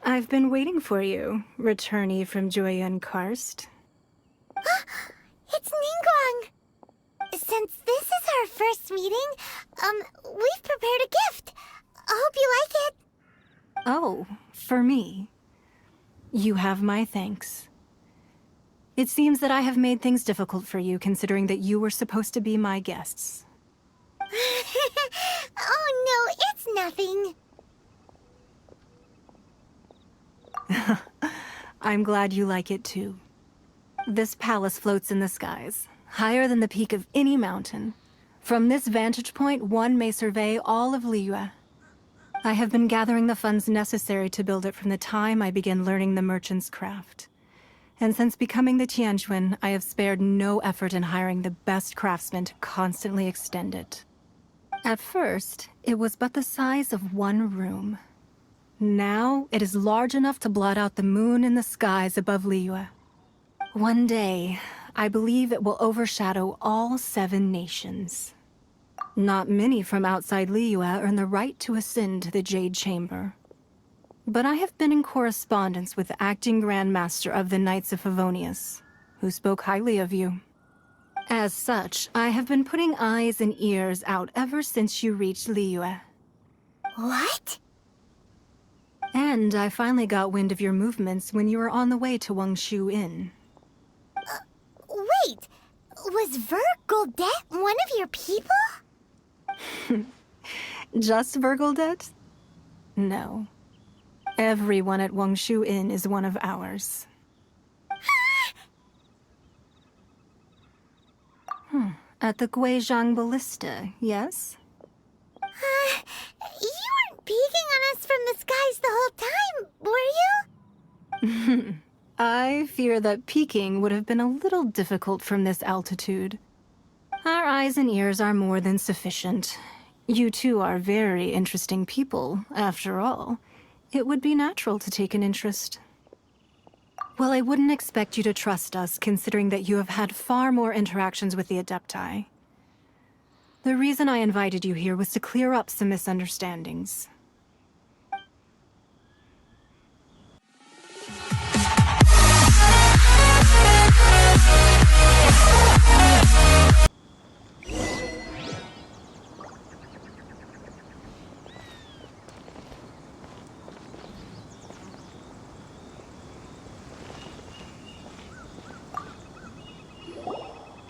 I've been waiting for you, returnee from Joyun Karst. It's Ningguang! Since this is our first meeting, we've prepared a gift. I hope you like it. Oh, for me. You have my thanks. It seems that I have made things difficult for you, considering that you were supposed to be my guests. Oh no, it's nothing. I'm glad you like it too. This palace floats in the skies, higher than the peak of any mountain. From this vantage point, one may survey all of Liyue. I have been gathering the funds necessary to build it from the time I began learning the merchant's craft. And since becoming the Tianjuan, I have spared no effort in hiring the best craftsmen to constantly extend it. At first, it was but the size of one room. Now, it is large enough to blot out the moon in the skies above Liyue. One day, I believe it will overshadow all 7 nations. Not many from outside Liyue earn the right to ascend to the Jade Chamber. But I have been in correspondence with the acting Grand Master of the Knights of Favonius, who spoke highly of you. As such, I have been putting eyes and ears out ever since you reached Liyue. What? And I finally got wind of your movements when you were on the way to Wangshu Inn. Wait, was Vergoldet one of your people? Just Vergoldet? No. Everyone at Wangshu Inn is one of ours. At the Guizhang Ballista, yes? You weren't peeking on us from the skies the whole time, were you? I fear that peeking would have been a little difficult from this altitude. Our eyes and ears are more than sufficient. You two are very interesting people, after all. It would be natural to take an interest. Well, I wouldn't expect you to trust us, considering that you have had far more interactions with the Adepti. The reason I invited you here was to clear up some misunderstandings.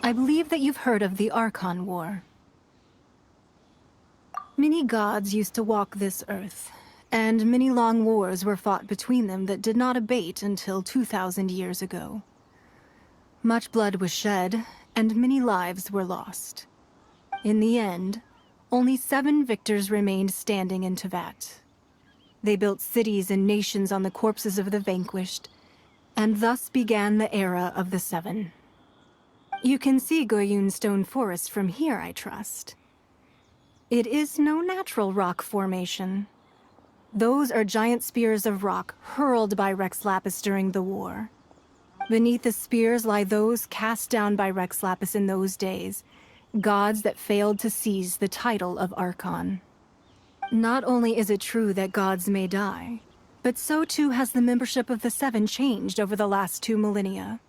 I believe that you've heard of the Archon War. Many gods used to walk this earth, and many long wars were fought between them that did not abate until 2,000 years ago. Much blood was shed, and many lives were lost. In the end, only 7 victors remained standing in Teyvat. They built cities and nations on the corpses of the vanquished, and thus began the era of the 7. You can see Goyun Stone Forest from here, I trust. It is no natural rock formation. Those are giant spears of rock hurled by Rex Lapis during the war. Beneath the spears lie those cast down by Rex Lapis in those days, gods that failed to seize the title of Archon. Not only is it true that gods may die, but so too has the membership of the 7 changed over the last 2 millennia.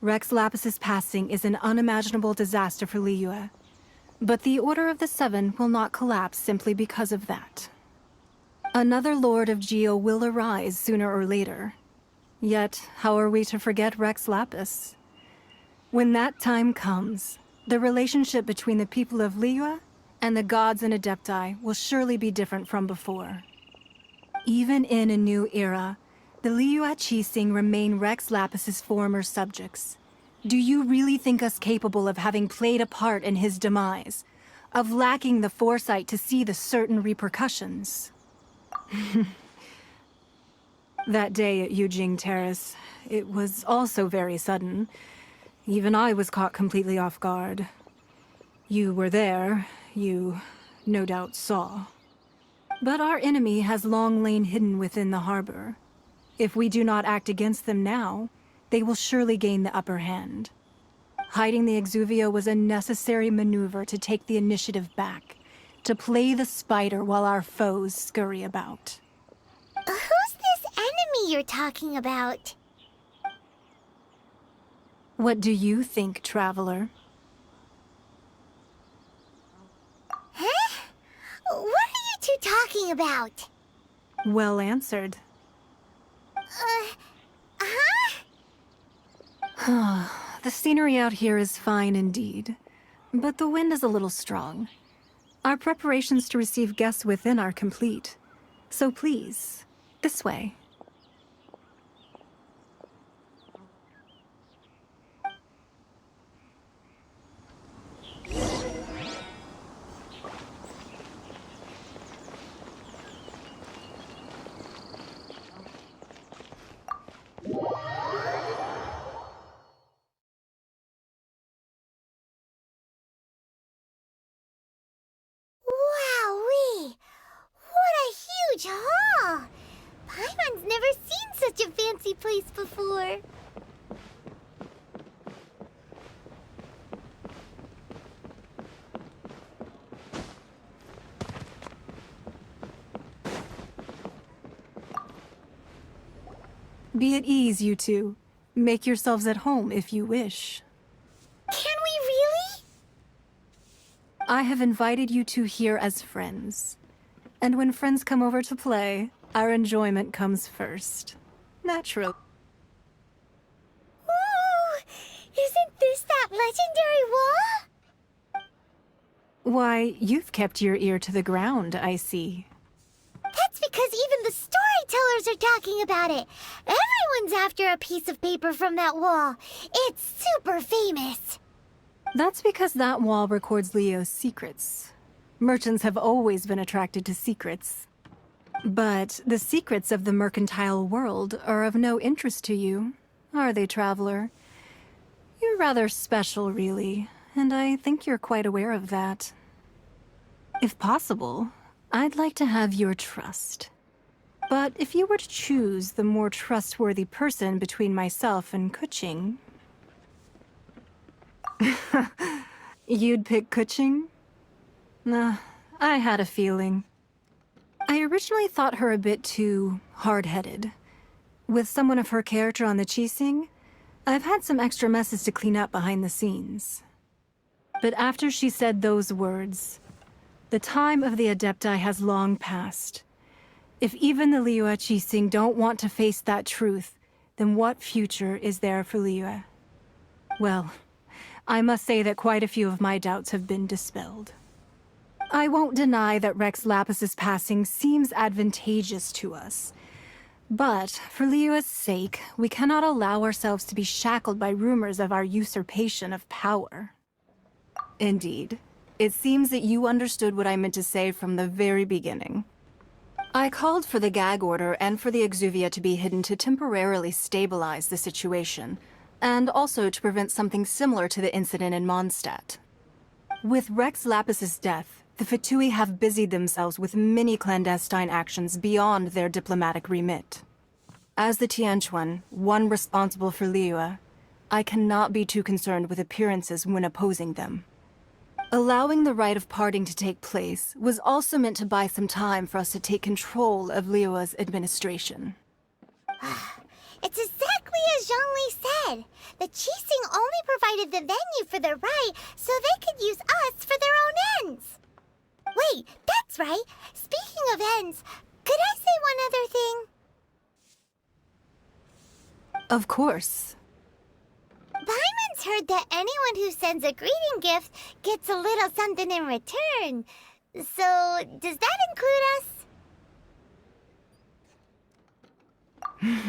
Rex Lapis's passing is an unimaginable disaster for Liyue, but the Order of the 7 will not collapse simply because of that. Another Lord of Geo will arise sooner or later. Yet, how are we to forget Rex Lapis? When that time comes, the relationship between the people of Liyue and the gods and Adepti will surely be different from before. Even in a new era, the Liyue Qixing remain Rex Lapis's former subjects. Do you really think us capable of having played a part in his demise? Of lacking the foresight to see the certain repercussions? That day at Yujing Terrace, it was also very sudden. Even I was caught completely off guard. You were there, you no doubt saw. But our enemy has long lain hidden within the harbor. If we do not act against them now, they will surely gain the upper hand. Hiding the Exuvia was a necessary maneuver to take the initiative back, to play the spider while our foes scurry about. Who's this scenery you're talking about. What do you think, traveler? Huh? What are you two talking about? Well answered. Huh? The scenery out here is fine indeed, but the wind is a little strong. Our preparations to receive guests within are complete. So please, this way. Wowee! What a huge hall! Paimon's never seen such a fancy place before. Be at ease, you two. Make yourselves at home if you wish. Can we really? I have invited you two here as friends. And when friends come over to play, our enjoyment comes first. Natural. Ooh! Isn't this that legendary wall? Why, you've kept your ear to the ground, I see. That's because even the storytellers are talking about it. Everyone's after a piece of paper from that wall. It's super famous. That's because that wall records Leo's secrets. Merchants have always been attracted to secrets. But the secrets of the mercantile world are of no interest to you, are they, traveler? You're rather special, really, and I think you're quite aware of that. If possible, I'd like to have your trust. But if you were to choose the more trustworthy person between myself and Kuching... You'd pick Kuching? Nah, I had a feeling. I originally thought her a bit too hard-headed. With someone of her character on the Qixing, I've had some extra messes to clean up behind the scenes. But after she said those words, the time of the Adepti has long passed. If even the Liyue Qixing don't want to face that truth, then what future is there for Liyue? Well, I must say that quite a few of my doubts have been dispelled. I won't deny that Rex Lapis's passing seems advantageous to us. But, for Liyue's sake, we cannot allow ourselves to be shackled by rumors of our usurpation of power. Indeed. It seems that you understood what I meant to say from the very beginning. I called for the gag order and for the exuvia to be hidden to temporarily stabilize the situation, and also to prevent something similar to the incident in Mondstadt. With Rex Lapis's death, the Fatui have busied themselves with many clandestine actions beyond their diplomatic remit. As the Tianquan, one responsible for Liyue, I cannot be too concerned with appearances when opposing them. Allowing the rite of parting to take place was also meant to buy some time for us to take control of Liyue's administration. It's exactly as Zhongli said. The Qixing only provided the venue for their rite so they could use us for their own ends. Wait, that's right. Speaking of ends, could I say one other thing? Of course. Paimon's heard that anyone who sends a greeting gift gets a little something in return. So, does that include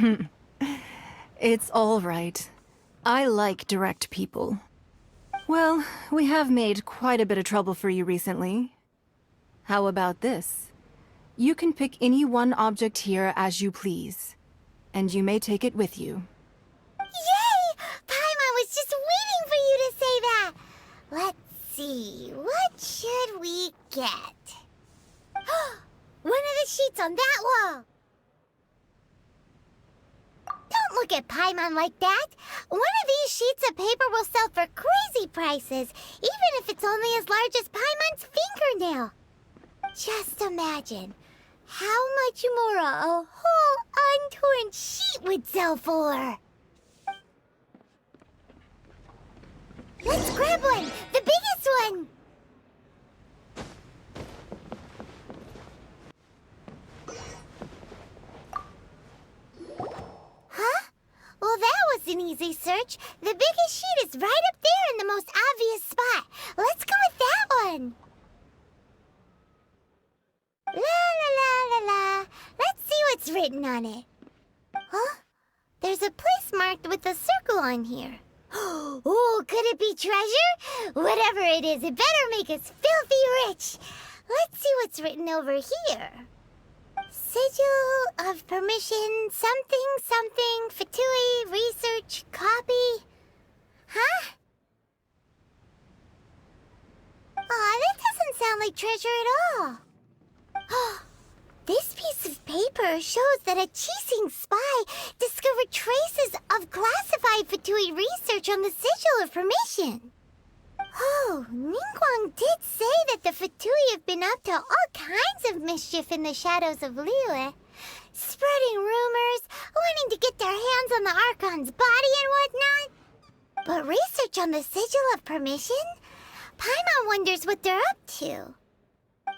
us? It's all right. I like direct people. Well, we have made quite a bit of trouble for you recently. How about this? You can pick any one object here as you please, and you may take it with you. Yay! Paimon was just waiting for you to say that! Let's see, what should we get? One of the sheets on that wall! Don't look at Paimon like that! One of these sheets of paper will sell for crazy prices, even if it's only as large as Paimon's fingernail! Just imagine, How much more a whole untorn sheet would sell for? Let's grab one! The biggest one! Huh? Well, that was an easy search. The biggest sheet is right up there in the most obvious spot. Let's go with that one. La la la la la. Let's see what's written on it. Huh? There's a place marked with a circle on here. Oh, could it be treasure? Whatever it is, it better make us filthy rich. Let's see what's written over here. Sigil of permission, something, Fatui, research, copy. Huh? Aw, that doesn't sound like treasure at all. This piece of paper shows that a Qixing spy discovered traces of classified Fatui research on the Sigil of Permission. Oh, Ningguang did say that the Fatui have been up to all kinds of mischief in the shadows of Liyue, spreading rumors, wanting to get their hands on the Archon's body and whatnot. But research on the Sigil of Permission? Paimon wonders what they're up to.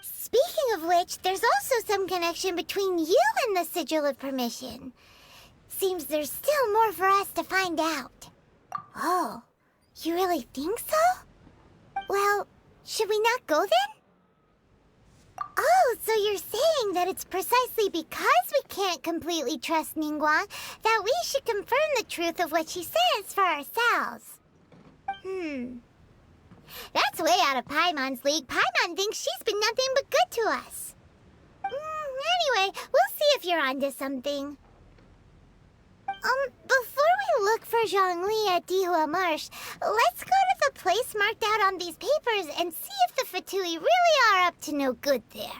Speaking of which, there's also some connection between you and the Sigil of Permission. Seems there's still more for us to find out. Oh, you really think so? Well, should we not go then? Oh, so you're saying that it's precisely because we can't completely trust Ningguang that we should confirm the truth of what she says for ourselves. That's way out of Paimon's league. Paimon thinks she's been nothing but good to us. Anyway, we'll see if you're onto something. Before we look for Zhongli at Dihua Marsh, let's go to the place marked out on these papers and see if the Fatui really are up to no good there.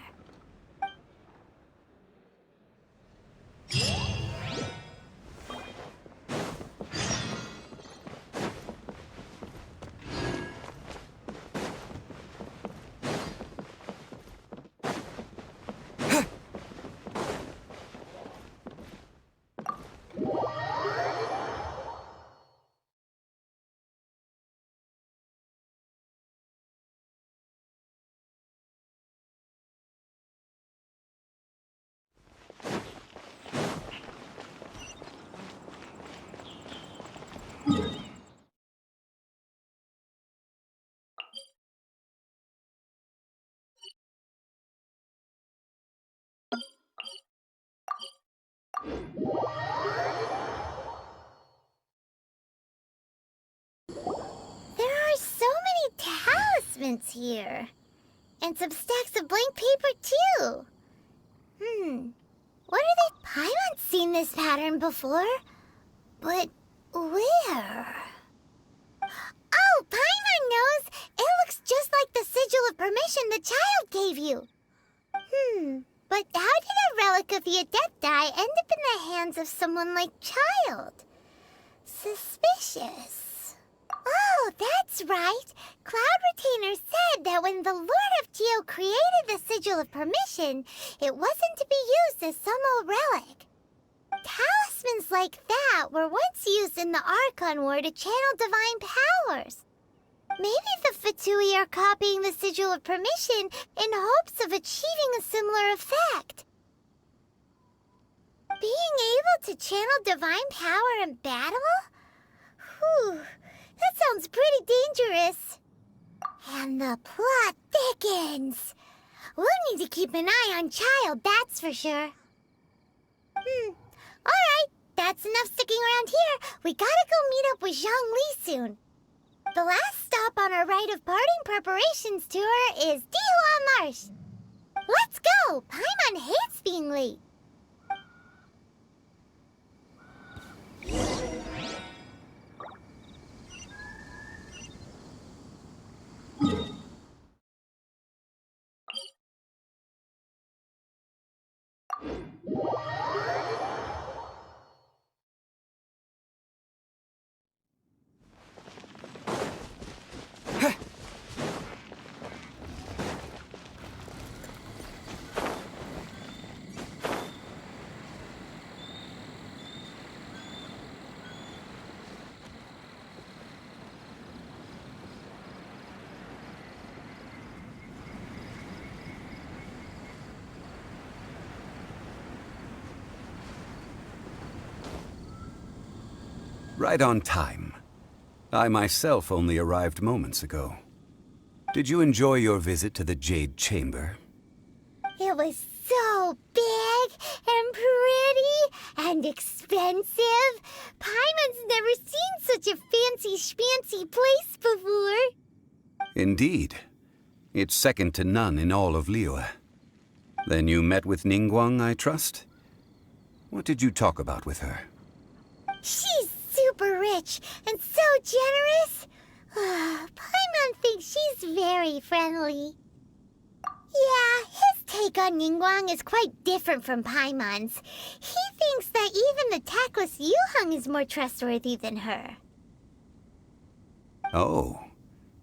There are so many talismans here. And some stacks of blank paper, too. What are they? Paimon's seen this pattern before. But where? Oh, Paimon knows! It looks just like the Sigil of Permission the child gave you. But how did a relic of the Adepti end up in the hands of someone like Child? Suspicious. Oh, that's right. Cloud Retainer said that when the Lord of Geo created the Sigil of Permission, it wasn't to be used as some old relic. Talismans like that were once used in the Archon War to channel divine powers. Maybe the Fatui are copying the Sigil of Permission in hopes of achieving a similar effect. Being able to channel divine power in battle? Whew, that sounds pretty dangerous. And the plot thickens. We'll need to keep an eye on Child, that's for sure. Alright, that's enough sticking around here. We gotta go meet up with Zhongli soon. The last stop on our rite of parting preparations tour is Dihua Marsh. Let's go! Paimon hates being late. Right on time. I myself only arrived moments ago. Did you enjoy your visit to the Jade Chamber? It was so big and pretty and expensive. Paimon's never seen such a fancy schmancy place before. Indeed. It's second to none in all of Liyue. Then you met with Ningguang, I trust? What did you talk about with her? She's super rich and so generous. Paimon thinks she's very friendly. Yeah, his take on Ningguang is quite different from Paimon's. He thinks that even the tactless Yuheng is more trustworthy than her. Oh,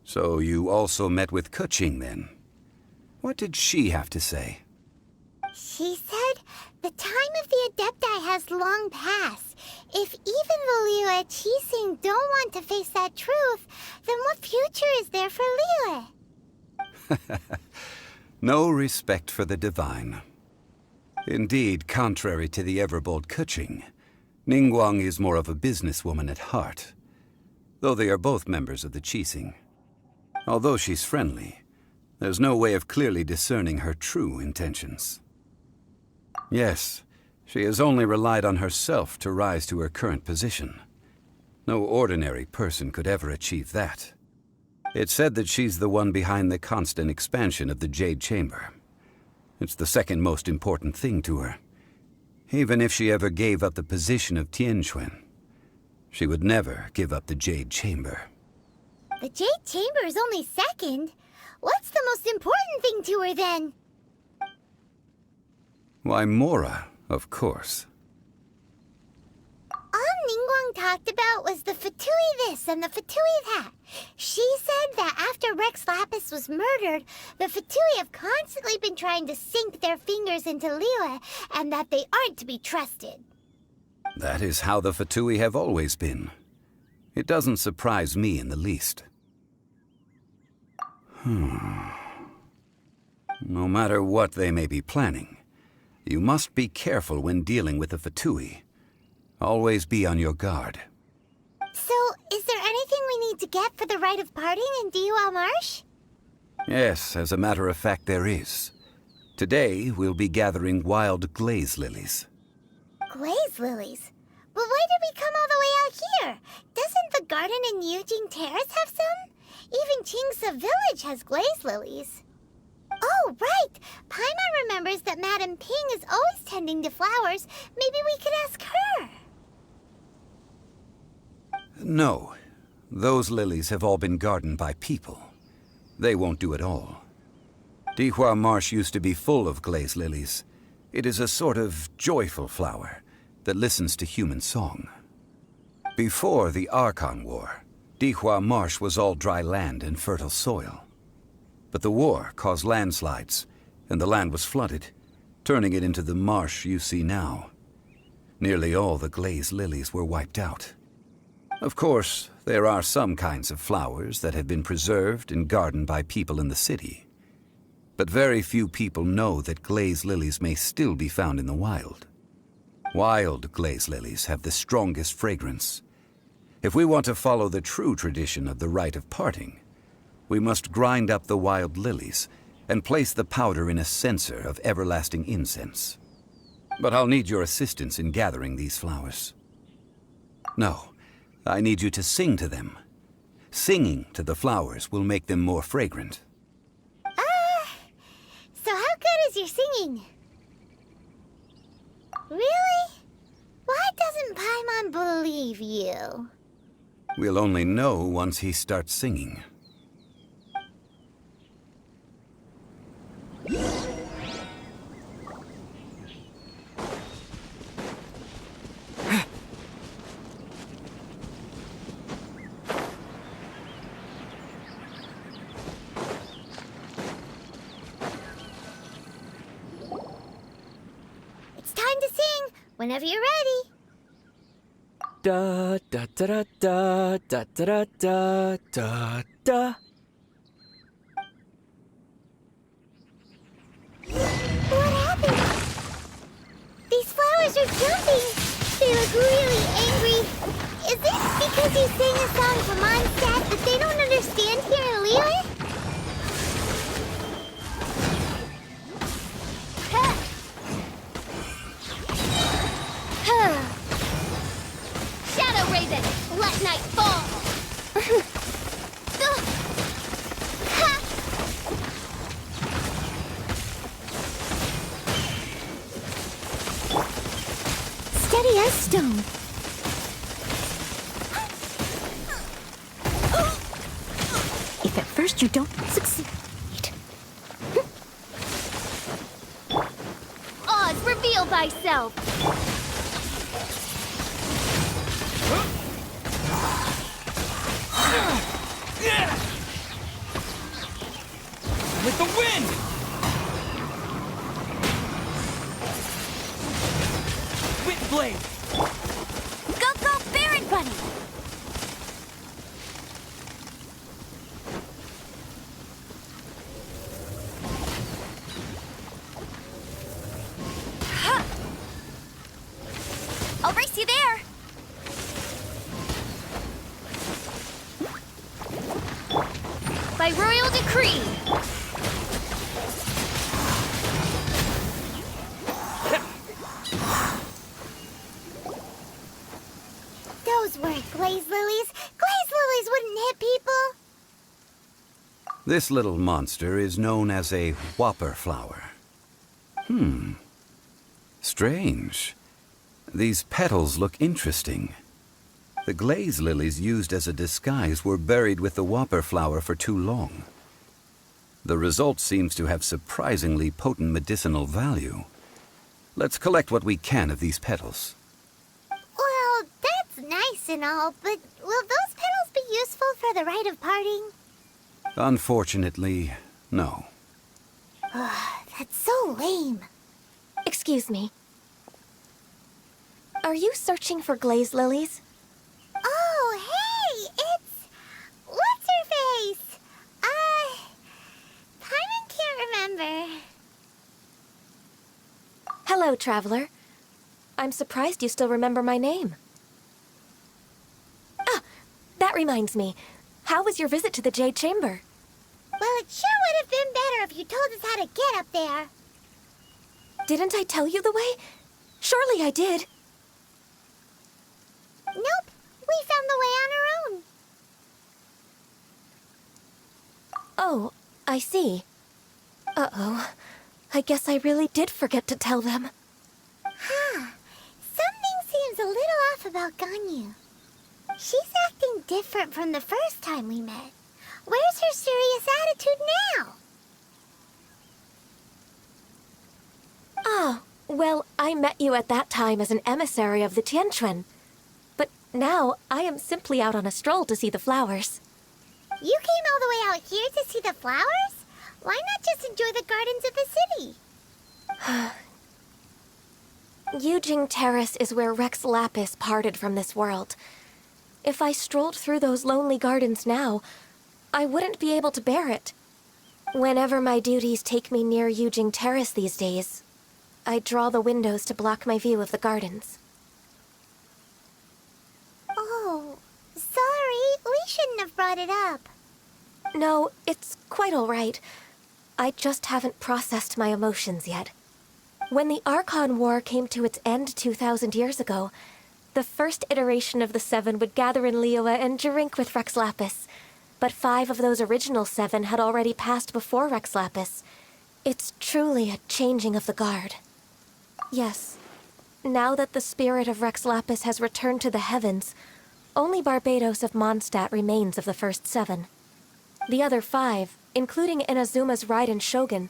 so you also met with Keqing then? What did she have to say? She said the time of the Adepti has long passed. If even the Liyue Qixing don't want to face that truth, then what future is there for Liyue? No respect for the divine. Indeed, contrary to the ever-bold Keqing, Ningguang is more of a businesswoman at heart, though they are both members of the Qixing. Although she's friendly, there's no way of clearly discerning her true intentions. Yes, she has only relied on herself to rise to her current position. No ordinary person could ever achieve that. It's said that she's the one behind the constant expansion of the Jade Chamber. It's the second most important thing to her. Even if she ever gave up the position of Tianquan, she would never give up the Jade Chamber. The Jade Chamber is only second. What's the most important thing to her then? Why, Mora, of course. All Ningguang talked about was the Fatui this and the Fatui that. She said that after Rex Lapis was murdered, the Fatui have constantly been trying to sink their fingers into Liyue, and that they aren't to be trusted. That is how the Fatui have always been. It doesn't surprise me in the least. No matter what they may be planning, you must be careful when dealing with the Fatui. Always be on your guard. So, is there anything we need to get for the rite of parting in Diwa Marsh? Yes, as a matter of fact, there is. Today, we'll be gathering wild glaze lilies. Glaze lilies? But why did we come all the way out here? Doesn't the garden in Yujing Terrace have some? Even Qingse Village has glaze lilies. Oh, right! Paimon remembers that Madame Ping is always tending to flowers. Maybe we could ask her. No. Those lilies have all been gardened by people. They won't do it all. Dihua Marsh used to be full of glaze lilies. It is a sort of joyful flower that listens to human song. Before the Archon War, Dihua Marsh was all dry land and fertile soil. But the war caused landslides, and the land was flooded, turning it into the marsh you see now. Nearly all the glaze lilies were wiped out. Of course, there are some kinds of flowers that have been preserved and gardened by people in the city. But very few people know that glaze lilies may still be found in the wild. Wild glaze lilies have the strongest fragrance. If we want to follow the true tradition of the rite of parting, we must grind up the wild lilies and place the powder in a censer of everlasting incense. But I'll need your assistance in gathering these flowers. No, I need you to sing to them. Singing to the flowers will make them more fragrant. So how good is your singing? Really? Why doesn't Paimon believe you? We'll only know once he starts singing. It's time to sing, whenever you're ready. Da da da da da da da da da da. What happened? These flowers are jumping. They look really angry. Is it because you sang a song from Mondstadt that they don't understand here in Liyue? Shadow Raven, let night fall! Steady as stone. If at first you don't succeed... Oz, reveal thyself! With the wind! Wind blade! Go, go, Baron Bunny! Ha! I'll race you there! By royal decree! Those weren't glaze lilies. Glaze lilies wouldn't hit people. This little monster is known as a whopper flower. Strange. These petals look interesting. The glaze lilies used as a disguise were buried with the whopper flower for too long. The result seems to have surprisingly potent medicinal value. Let's collect what we can of these petals. Well, that's nice and all, but will those petals be useful for the rite of parting? Unfortunately, no. That's so lame. Excuse me. Are you searching for glaze lilies? Oh, hey, it's... What's her face? Paimon can't remember. Hello, traveler. I'm surprised you still remember my name. Ah, that reminds me. How was your visit to the Jade Chamber? Well, it sure would have been better if you told us how to get up there. Didn't I tell you the way? Surely I did. Nope, we found the way on our own. Oh, I see. Uh-oh. I guess I really did forget to tell them. Something seems a little off about Ganyu. She's acting different from the first time we met. Where's her serious attitude now? Ah, well, I met you at that time as an emissary of the Tianquan. But now, I am simply out on a stroll to see the flowers. You came all the way out here to see the flowers? Why not just enjoy the gardens of the city? Yujing Terrace is where Rex Lapis parted from this world. If I strolled through those lonely gardens now, I wouldn't be able to bear it. Whenever my duties take me near Yujing Terrace these days, I draw the windows to block my view of the gardens. Oh, sorry. We shouldn't have brought it up. No, it's quite all right. I just haven't processed my emotions yet. When the Archon War came to its end 2,000 years ago, the first iteration of the Seven would gather in Liyue and drink with Rex Lapis. But 5 of those original 7 had already passed before Rex Lapis. It's truly a changing of the guard. Yes, now that the spirit of Rex Lapis has returned to the heavens, only Barbados of Mondstadt remains of the first 7. The other 5, including Inazuma's Raiden Shogun,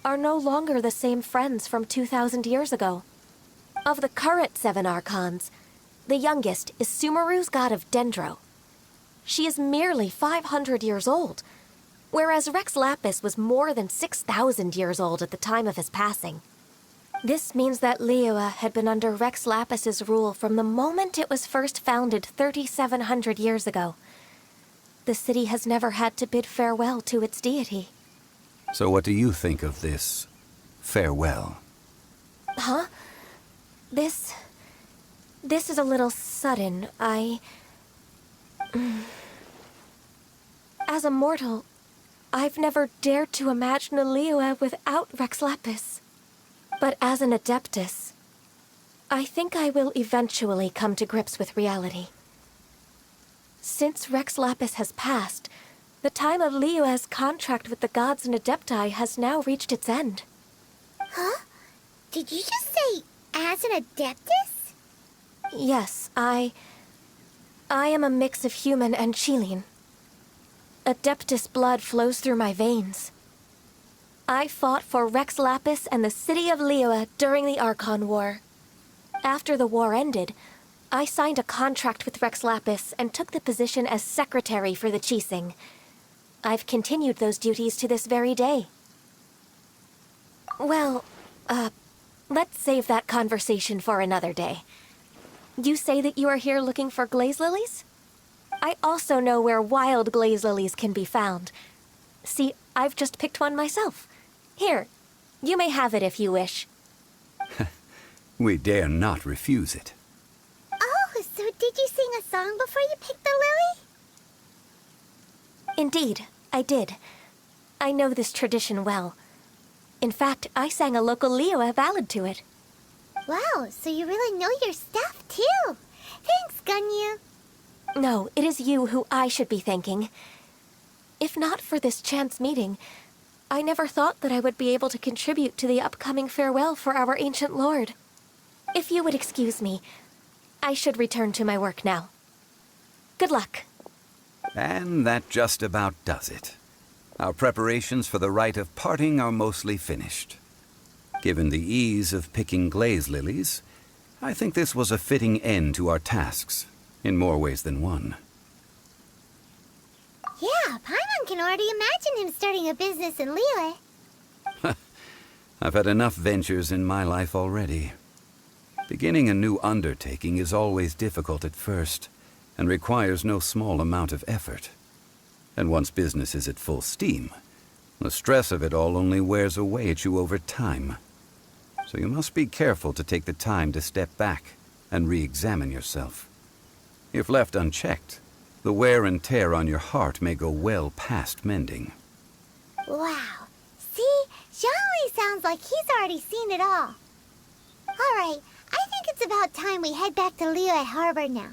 are no longer the same friends from 2,000 years ago. Of the current 7 Archons, the youngest is Sumeru's god of Dendro. She is merely 500 years old, whereas Rex Lapis was more than 6,000 years old at the time of his passing. This means that Liyue had been under Rex Lapis's rule from the moment it was first founded 3,700 years ago. The city has never had to bid farewell to its deity. So what do you think of this farewell? Huh? This... This is a little sudden. As a mortal, I've never dared to imagine a Liyue without Rex Lapis. But as an Adeptus, I think I will eventually come to grips with reality. Since Rex Lapis has passed, the time of Liyue's contract with the gods and Adepti has now reached its end. Huh? Did you just say, as an Adeptus? Yes, I am a mix of human and Chilean. Adeptus blood flows through my veins. I fought for Rex Lapis and the city of Liyue during the Archon War. After the war ended, I signed a contract with Rex Lapis and took the position as secretary for the Qixing. I've continued those duties to this very day. Well, let's save that conversation for another day. You say that you are here looking for glaze lilies? I also know where wild glaze lilies can be found. See, I've just picked one myself. Here, you may have it if you wish. We dare not refuse it. Oh, so did you sing a song before you picked the lily? Indeed, I did. I know this tradition well. In fact, I sang a local Liyue ballad to it. Wow, so you really know your stuff, too. Thanks, Gunyu. No, it is you who I should be thanking. If not for this chance meeting, I never thought that I would be able to contribute to the upcoming farewell for our ancient lord. If you would excuse me, I should return to my work now. Good luck. And that just about does it. Our preparations for the rite of parting are mostly finished. Given the ease of picking glaze lilies, I think this was a fitting end to our tasks, in more ways than one. Yeah, Paimon can already imagine him starting a business in Liyue. I've had enough ventures in my life already. Beginning a new undertaking is always difficult at first, and requires no small amount of effort. And once business is at full steam, the stress of it all only wears away at you over time. So you must be careful to take the time to step back and re-examine yourself. If left unchecked, the wear and tear on your heart may go well past mending. Wow. See? Zhongli sounds like he's already seen it all. Alright, I think it's about time we head back to Liyue Harbor now.